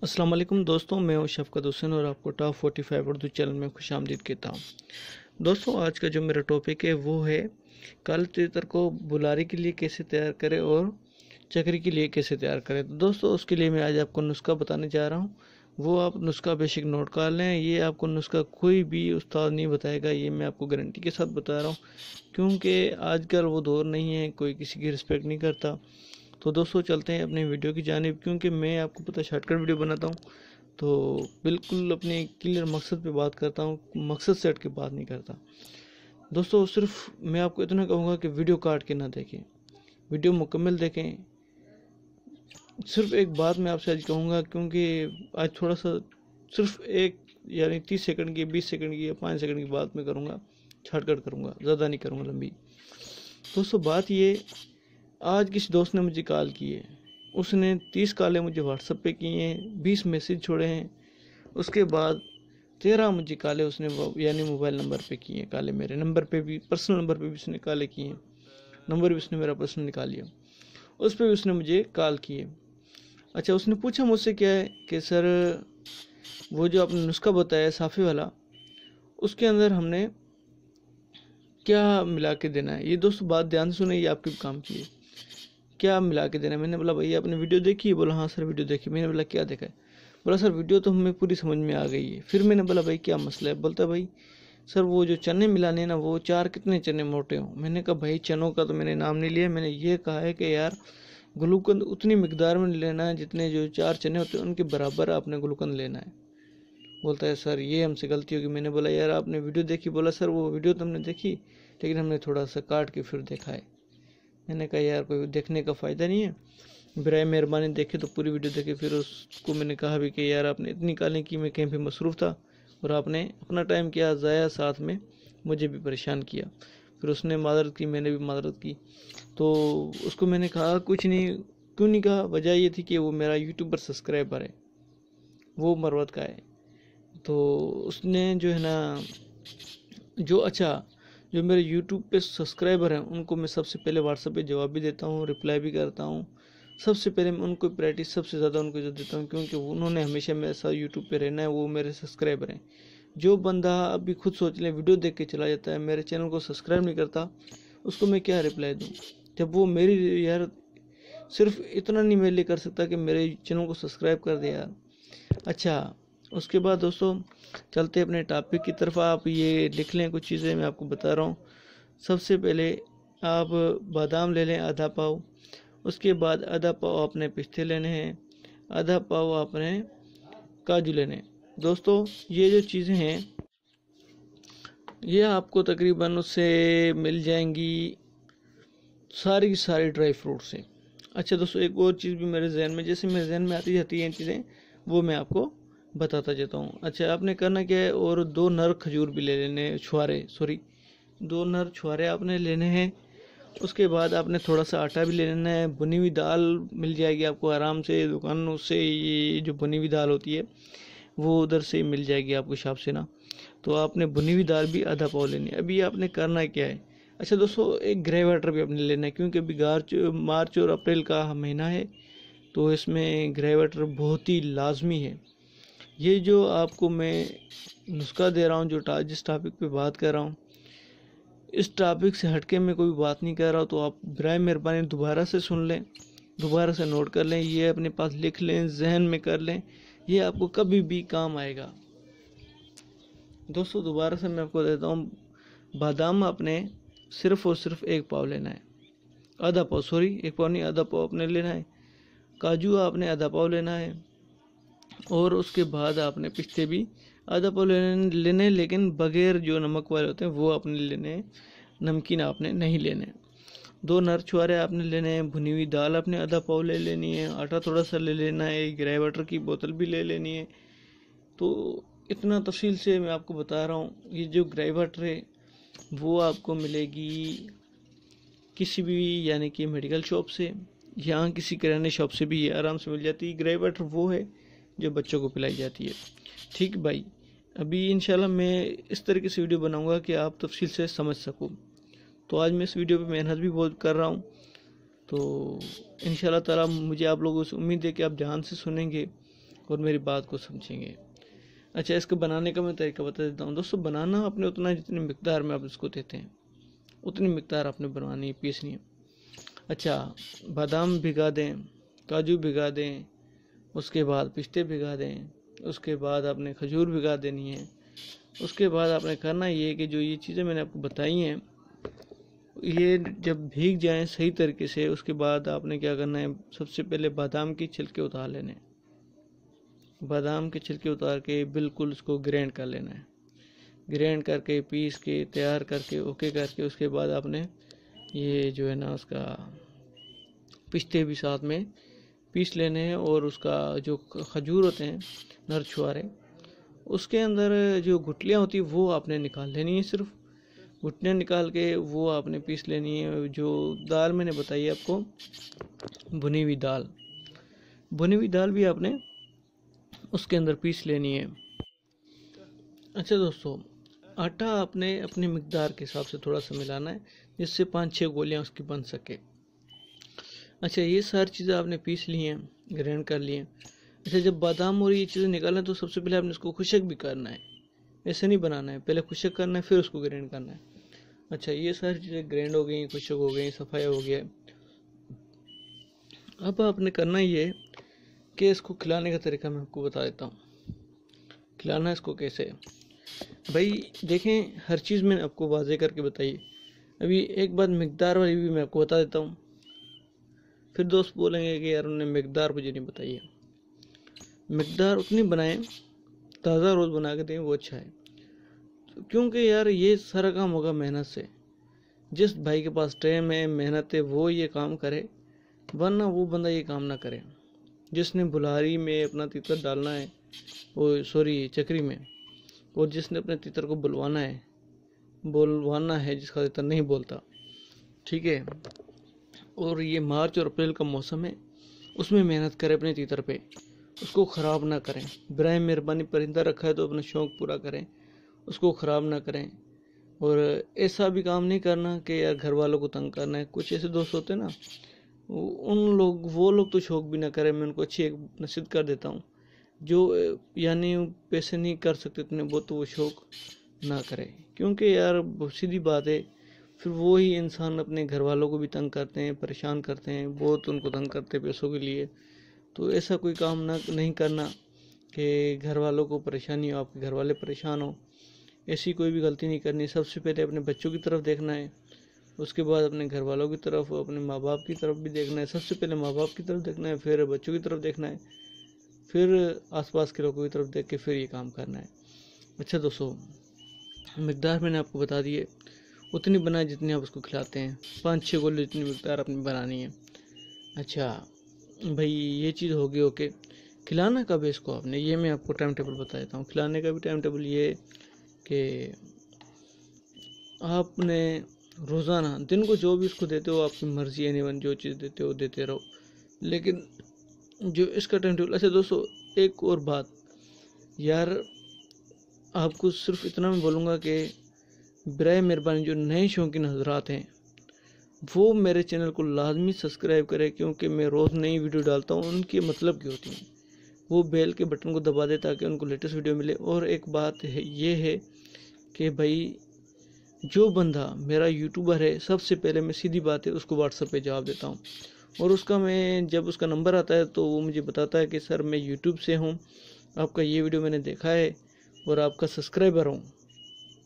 السلام علیکم دوستوں، میں ہوں شفقت حسین اور آپ کو ٹاپ 45 اردو چینل میں خوش آمدید کہتا ہوں۔ دوستوں، آج کا جو میرا ٹاپک ہے وہ ہے کالے تیتر کو بلاری کے لیے کیسے تیار کریں اور چکری کے لیے کیسے تیار کریں۔ تو دوستوں، اس کے لیے میں آج آپ کو نسخہ بتانے جا رہا ہوں۔ وہ آپ نسخہ بیشک نوٹ کر لیں۔ یہ آپ کو نسخہ کوئی بھی استاد نہیں بتائے گا، یہ میں آپ کو گارنٹی کے ساتھ بتا رہا ہوں، کیونکہ آج کل وہ دور نہیں ہے، کوئی کسی کی رسپیکٹ نہیں کرتا۔ تو دوستو، چلتے ہیں اپنے ویڈیو کی جانب، کیونکہ میں آپ کو پتہ شارٹ کٹ ویڈیو بناتا ہوں تو بالکل اپنے کلیئر مقصد پہ بات کرتا ہوں، مقصد سے ہٹ کے بات نہیں کرتا۔ دوستو، صرف میں آپ کو اتنا کہوں گا کہ ویڈیو کاٹ کے نہ دیکھیں، ویڈیو مکمل دیکھیں۔ صرف ایک بات میں آپ سے آج کہوں گا، کیونکہ آج تھوڑا سا صرف ایک 30 سیکنڈ کی، 20 سیکنڈ کی یا 5 سیکنڈ کی بات میں کروں گا، شارٹ کٹ کروں گا، زیادہ نہیں کروں گا لمبی۔ دوستو، بات یہ، آج کسی دوست نے مجھے کال کی ہے، اس نے 30 کالیں مجھے واٹس ایپ پہ کی ہیں، 20 میسیج چھوڑے ہیں، اس کے بعد 13 مجھے کالیں اس نے موبائل نمبر پہ کی ہیں، کالیں میرے نمبر پہ بھی، پرسنل نمبر پہ بھی اس نے کالیں کی ہیں، نمبر بھی اس نے میرا پرسنل نکال لیا، اس پہ بھی اس نے مجھے کال کی ہے۔ اچھا، اس نے پوچھا مجھ سے کیا ہے کہ سر وہ جو آپ نے نسخہ بتایا صافی والا، اس کے اندر ہم نے کیا ملا کے دینا ہے۔ یہ دوست بات دھیان سے سنیں، یہ آپ کے کام کی ہے۔ کیا ملا کے دینا ہے؟ میں نے بولا بھائی آپ نے ویڈیو دیکھی ہے؟ بولا ہاں سر ویڈیو دیکھی۔ میں نے بولا کیا دیکھا ہے؟ بولا سر ویڈیو تو ہمیں پوری سمجھ میں آ گئی ہے۔ پھر میں نے بولا بھائی کیا مسئلہ ہے؟ بولتا بھائی سر وہ جو چنے ملانے ہیں نا، وہ 4 کتنے چنے موٹے ہوں۔ میں نے کہا بھائی چنوں کا تو میں نے نام نہیں لیا، میں نے یہ کہا ہے کہ یار گلوکند اتنی مقدار میں لینا ہے جتنے جو 4 چنے ہوتے ہیں ان کے برابر آپ نے گلوکند لینا ہے۔ بولتا ہے سر یہ ہم سے غلطی ہوگی۔ میں نے بولا یار آپ نے ویڈیو دیکھی؟ بولا سر وہ ویڈیو تو ہم نے دیکھی، لیکن ہم نے تھوڑا سا کاٹ کے پھر دیکھا ہے۔ میں نے کہا یار کوئی دیکھنے کا فائدہ نہیں ہے، برائے مہربانی دیکھے تو پوری ویڈیو دیکھے۔ پھر اس کو میں نے کہا بھی کہ یار آپ نے اتنی کالیں کی، میں کہیں پہ مصروف تھا اور آپ نے اپنا ٹائم کیا ضائع، ساتھ میں مجھے بھی پریشان کیا۔ پھر اس نے معذرت کی، میں نے بھی معذرت کی۔ تو اس کو میں نے کہا کچھ نہیں، کیوں نہیں کہا؟ وجہ یہ تھی کہ وہ میرا یوٹیوب پر سبسکرائبر ہے، وہ مروت کا ہے۔ تو اس نے جو ہے نا، جو میرے یوٹیوب پہ سبسکرائبر ہیں ان کو میں سب سے پہلے واٹس ایپ پہ جواب بھی دیتا ہوں، رپلائی بھی کرتا ہوں۔ سب سے پہلے میں ان کو پریورٹی سب سے زیادہ ان کو جو دیتا ہوں، کیونکہ انہوں نے ہمیشہ میرے ساتھ یوٹیوب پہ رہنا ہے، وہ میرے سبسکرائبر ہیں۔ جو بندہ ابھی خود سوچ لیں ویڈیو دیکھ کے چلا جاتا ہے، میرے چینل کو سبسکرائب نہیں کرتا، اس کو میں کیا رپلائی دوں؟ جب وہ میری یار صرف اتنا نہیں میرے لیے کر سکتا کہ میرے چینل کو سبسکرائب کر دے یار۔ اچھا، اس کے بعد دوستوں چلتے اپنے ٹاپک کی طرف۔ آپ یہ لکھ لیں کچھ چیزیں میں آپ کو بتا رہا ہوں۔ سب سے پہلے آپ بادام لے لیں آدھا پاؤ، اس کے بعد آدھا پاؤ آپ نے پستے لینے ہیں، آدھا پاؤ آپ نے کاجو لینے ہیں۔ دوستو یہ جو چیزیں ہیں یہ آپ کو تقریباً اس سے مل جائیں گی ساری کی ساری ڈرائی فروٹ سے۔ اچھا دوستو، ایک اور چیز بھی میرے ذہن میں، جیسے میرے ذہن میں آتی جاتی ہیں چیزیں، وہ میں آپ کو بتاتا جاتا ہوں۔ اچھا، آپ نے کرنا کیا ہے، اور 2 نر کھجور بھی لے لینے، دو نر چھوارے آپ نے لینے ہیں۔ اس کے بعد آپ نے تھوڑا سا آٹا بھی لے لینا ہے، بنی ہوئی دال مل جائے گی آپ کو آرام سے دکانوں سے، یہ جو بنی ہوئی دال ہوتی ہے وہ ادھر سے مل جائے گی آپ کو، شاپ سے نا۔ تو آپ نے بنی ہوئی دال بھی آدھا پاؤ لینی ہے۔ ابھی آپ نے کرنا کیا ہے، اچھا دوستو، ایک گرے واٹر بھی آپ نے لینا ہے، کیونکہ ابھی مارچ اور اپریل کا مہینہ ہے، تو اس میں گرے واٹر بہت ہی لازمی ہے۔ یہ جو آپ کو میں نسخہ دے رہا ہوں، جس ٹاپک پہ بات کر رہا ہوں، اس ٹاپک سے ہٹ کے میں کوئی بات نہیں کر رہا ہوں، تو آپ برائے مہربانی دوبارہ سے سن لیں، دوبارہ سے نوٹ کر لیں، یہ اپنے پاس لکھ لیں، ذہن میں کر لیں، یہ آپ کو کبھی بھی کام آئے گا۔ دوستو دوبارہ سے میں آپ کو دیتا ہوں، بادام آپ نے صرف اور صرف 1 پاؤ لینا ہے، آدھا پاؤ آپ نے لینا ہے۔ کاجو آپ نے آدھا پاؤ لینا ہے، اور اس کے بعد آپ نے پستے بھی آدھا پاؤ لینے، لیکن بغیر جو نمک والے ہوتے ہیں وہ آپ نے لینے، نمکین آپ نے نہیں لینے۔ 2 نر چھوارے آپ نے لینے ہیں، بھنی ہوئی دال آپ نے آدھا پاؤ لے لینی ہے، آٹا تھوڑا سا لے لینا ہے، ایک گرے واٹر کی بوتل بھی لے لینی ہے۔ تو اتنا تفصیل سے میں آپ کو بتا رہا ہوں۔ یہ جو گرے واٹر ہے وہ آپ کو ملے گی کسی بھی یعنی کہ میڈیکل شاپ سے، یا کسی کرانے شاپ سے بھی یہ آرام سے مل جاتی ہے۔ گرے واٹر وہ ہے جو بچوں کو پلائی جاتی ہے۔ ٹھیک بھائی، ابھی انشاءاللہ میں اس طریقے سے ویڈیو بناؤں گا کہ آپ تفصیل سے سمجھ سکو۔ تو آج میں اس ویڈیو پہ محنت بھی بہت کر رہا ہوں، تو انشاءاللہ تعالی مجھے آپ لوگوں سے امید ہے کہ آپ دھیان سے سنیں گے اور میری بات کو سمجھیں گے۔ اچھا، اس کو بنانے کا میں طریقہ بتا دیتا ہوں دوستو۔ بنانا آپ نے اتنا جتنی مقدار میں آپ اس کو دیتے ہیں اتنی مقدار آپ نے بنوانی ہے، پیسنی ہے۔ اچھا، بادام بھگا دیں، کاجو بھگا دیں، اس کے بعد پستے بھگا دیں، اس کے بعد آپ نے کھجور بھگا دینی ہے۔ اس کے بعد آپ نے کرنا یہ ہے کہ جو یہ چیزیں میں نے آپ کو بتائی ہیں یہ جب بھیگ جائیں صحیح طریقے سے، اس کے بعد آپ نے کیا کرنا ہے، سب سے پہلے بادام کی چھلکے اتار لینے ہیں۔ بادام کے چھلکے اتار کے بالکل اس کو گرینڈ کر لینا ہے، گرینڈ کر کے پیس کے تیار کر کے اوکے کر کے اس کے بعد آپ نے یہ جو ہے نا اس کا پستے بھی ساتھ میں پیس لینے ہیں، اور اس کا جو کھجور ہوتے ہیں نر چھوارے، اس کے اندر جو گٹلیاں ہوتی ہیں وہ آپ نے نکال لینی ہے، صرف گٹلیاں نکال کے وہ آپ نے پیس لینی ہے۔ جو دال میں نے بتائی ہے آپ کو، بھنی ہوئی دال بھی آپ نے اس کے اندر پیس لینی ہے۔ اچھا دوستو، آٹا آپ نے اپنی مقدار کے حساب سے تھوڑا سا ملانا ہے جس سے 5-6 گولیاں اس کی بن سکے۔ اچھا، یہ ساری چیزیں آپ نے پیس لی ہیں، گرینڈ کر لی ہیں۔ اچھا، جب بادام اور یہ چیزیں نکالیں تو سب سے پہلے آپ نے اس کو خشک بھی کرنا ہے، ایسے نہیں بنانا ہے، پہلے خشک کرنا ہے پھر اس کو گرینڈ کرنا ہے۔ اچھا، یہ ساری چیزیں گرینڈ ہو گئیں، خشک ہو گئیں، صفائی ہو گیا۔ اب آپ نے کرنا یہ ہے کہ اس کو کھلانے کا طریقہ میں آپ کو بتا دیتا ہوں۔ کھلانا اس کو کیسے ہے بھائی، دیکھیں ہر چیز میں آپ کو واضح کر کے بتائیے۔ ابھی ایک بات مقدار والی بھی میں آپ کو بتا دیتا ہوں، پھر دوست بولیں گے کہ یار انہوں نے مقدار مجھے نہیں بتائی ہے۔ مقدار اتنی بنائیں، تازہ روز بنا کے دیں، وہ اچھا ہے، کیونکہ یار یہ سارا کام ہوگا محنت سے۔ جس بھائی کے پاس ٹائم ہے، محنت ہے، وہ یہ کام کرے، ورنہ وہ بندہ یہ کام نہ کرے۔ جس نے بلہاری میں اپنا تیتر ڈالنا ہے، چکری میں، اور جس نے اپنے تیتر کو بلوانا ہے، جس کا تیتر نہیں بولتا، ٹھیک ہے، اور یہ مارچ اور اپریل کا موسم ہے، اس میں محنت کرے اپنے تیتر پہ، اس کو خراب نہ کریں۔ برائے مہربانی پرندہ رکھا ہے تو اپنا شوق پورا کریں، اس کو خراب نہ کریں۔ اور ایسا بھی کام نہیں کرنا کہ یار گھر والوں کو تنگ کرنا ہے۔ کچھ ایسے دوست ہوتے ہیں نا، وہ لوگ تو شوق بھی نہ کریں، میں ان کو اچھی ایک نصیحت کر دیتا ہوں، جو یعنی پیسے نہیں کر سکتے اتنے بہت، تو وہ شوق نہ کرے، کیونکہ یار سیدھی بات ہے، پھر وہی انسان اپنے گھر والوں کو بھی تنگ کرتے ہیں، پریشان کرتے ہیں، بہت ان کو تنگ کرتے ہیں پیسوں کے لیے۔ تو ایسا کوئی کام نہیں کرنا کہ گھر والوں کو پریشانی ہو، آپ کے گھر والے پریشان ہو، ایسی کوئی بھی غلطی نہیں کرنی۔ سب سے پہلے اپنے بچوں کی طرف دیکھنا ہے، اس کے بعد اپنے گھر والوں کی طرف، اپنے ماں باپ کی طرف بھی دیکھنا ہے۔ سب سے پہلے ماں باپ کی طرف دیکھنا ہے، پھر بچوں کی طرف دیکھنا ہے، پھر آس پاس کے لوگوں کی طرف دیکھ کے پھر یہ کام کرنا ہے۔ اچھا دوستو، مقدار میں نے آپ کو بتا دی ہے، اتنی بنائیں جتنی آپ اس کو کھلاتے ہیں، 5-6 گولے جتنی مقدار اپنی بنانی ہے۔ اچھا بھائی، یہ چیز ہوگی اوکے۔ کھلانا کب ہے اس کو آپ نے، یہ میں آپ کو ٹائم ٹیبل بتا دیتا ہوں۔ کھلانے کا بھی ٹائم ٹیبل یہ ہے کہ آپ نے روزانہ دن کو جو بھی اس کو دیتے ہو، آپ کی مرضی ہے، جو چیز دیتے ہو دیتے رہو، لیکن جو اس کا ٹائم ٹیبل۔ اچھا دوستو، ایک اور بات یار، آپ کو صرف اتنا میں بولوں گا کہ برائے مہربانی جو نئے شوقین حضرات ہیں وہ میرے چینل کو لازمی سبسکرائب کرے، کیونکہ میں روز نئی ویڈیو ڈالتا ہوں، ان کی مطلب کی ہوتی ہیں، وہ بیل کے بٹن کو دبا دے تاکہ ان کو لیٹسٹ ویڈیو ملے۔ اور ایک بات یہ ہے کہ بھائی، جو بندہ میرا یوٹیوبر ہے، سب سے پہلے میں سیدھی بات ہے اس کو واٹس ایپ پہ جواب دیتا ہوں، اور اس کا جب اس کا نمبر آتا ہے تو وہ مجھے بتاتا ہے کہ سر میں یوٹیوب سے ہوں، آپ کا یہ ویڈیو میں نے دیکھا ہے اور آپ کا سبسکرائبر ہوں،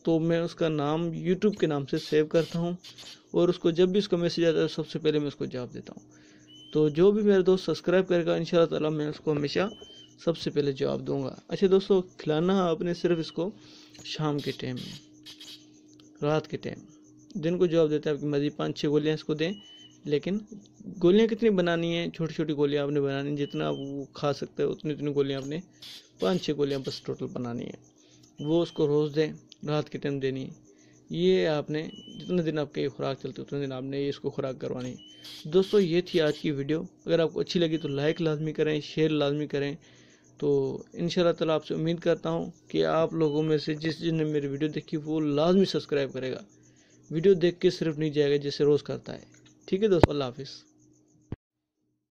تو میں اس کا نام یوٹیوب کے نام سے سیو کرتا ہوں، اور اس کو جب بھی اس کا میسیج آتا ہے سب سے پہلے میں اس کو جواب دیتا ہوں۔ تو جو بھی میرے دوست سبسکرائب کرے گا انشاءاللہ تعالیٰ میں اس کو ہمیشہ سب سے پہلے جواب دوں گا۔ اچھا دوستو، کھلانا آپ نے صرف اس کو شام کے ٹائم میں، رات کے ٹائم، دن کو جواب دیتا ہے آپ کی مرضی، 5-6 گولیاں اس کو دیں، لیکن گولیاں کتنی بنانی ہیں، چھوٹی چھوٹی گولیاں آپ نے بنانی ہیں، جتنا آپ وہ کھا سکتے ہیں اتنی گولیاں آپ نے 5-6 گولیاں بس ٹوٹل بنانی ہے، وہ اس کو روز دیں، رات کے ٹائم دینی ہے۔ یہ آپ نے جتنے دن آپ کے خوراک چلتے اتنے دن آپ نے اس کو خوراک کروانی ہے۔ دوستو، یہ تھی آج کی ویڈیو، اگر آپ کو اچھی لگی تو لائک لازمی کریں، شیئر لازمی کریں۔ تو انشاءاللہ تعالیٰ آپ سے امید کرتا ہوں کہ آپ لوگوں میں سے جس نے میری ویڈیو دیکھی وہ لازمی سبسکرائب کرے گا، ویڈیو دیکھ کے صرف نہیں جائے گا جیسے روز کرتا ہے۔ ٹھیک ہے دوستو، اللہ حافظ۔